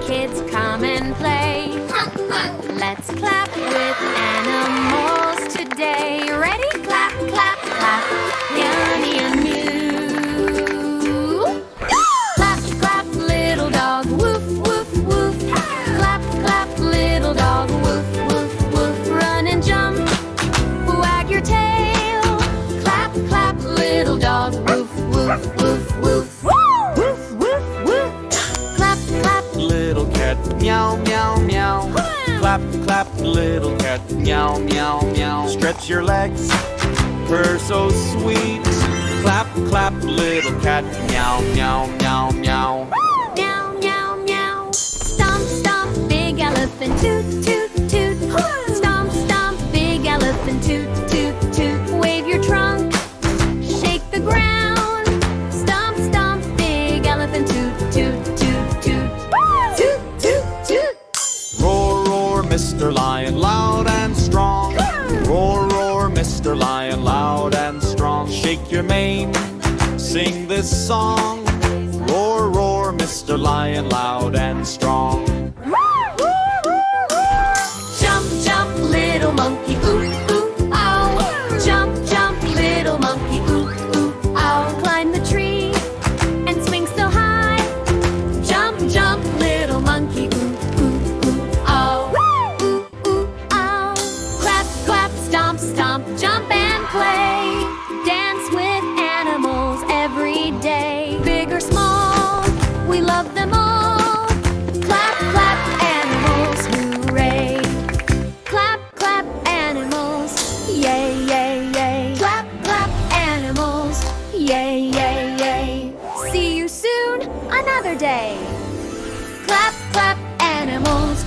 kids, come and play. Let's clap with animals today. Ready? Clap, clap, clap. Yummy and mew. Clap, clap, little dog. Woof, woof, woof. Clap, clap, little dog. Woof, woof, woof. Run and jump. Wag your tail. Clap, clap, little dog. Woof, woof, woof, woof. Woof, woof, woof. Clap, clap, Little cat, meow, meow, meow. Clap, clap, little cat, meow, meow, meow. Stretch your legs, purr so sweet. Clap, clap, little cat, meow, meow, meow, meow. meow, meow, meow. Stomp, stomp, big elephant. Toot, toot, toot. Stomp, stomp, big elephant. Toot, toot, toot. Wave your trunk, shake the ground. Stomp, stomp, big elephant. Toot, toot, toot, toot. Toot, toot, toot. Roar, roar, Mr. Lion, loud and strong. Roar, roar, Mr. Lion, loud and strong. Shake your mane, sing this song. Roar, roar, Mr. Lion, loud and strong. Jump, jump, little monkey, ooh, ooh, ow. Jump, jump, little monkey, ooh, ooh, ow. Climb the tree and swing so high. Jump, jump, little monkey, ooh, ooh, ooh, ow. Ooh, ooh, ow. Clap, clap, stomp, stomp, jump and play. Dance with animals every day. Big or small, we love them all. Clap, clap, animals, hooray. Clap, clap, animals, yay, yay, yay. Clap, clap, animals, yay, yay, yay. See you soon, another day. Clap, clap, animals,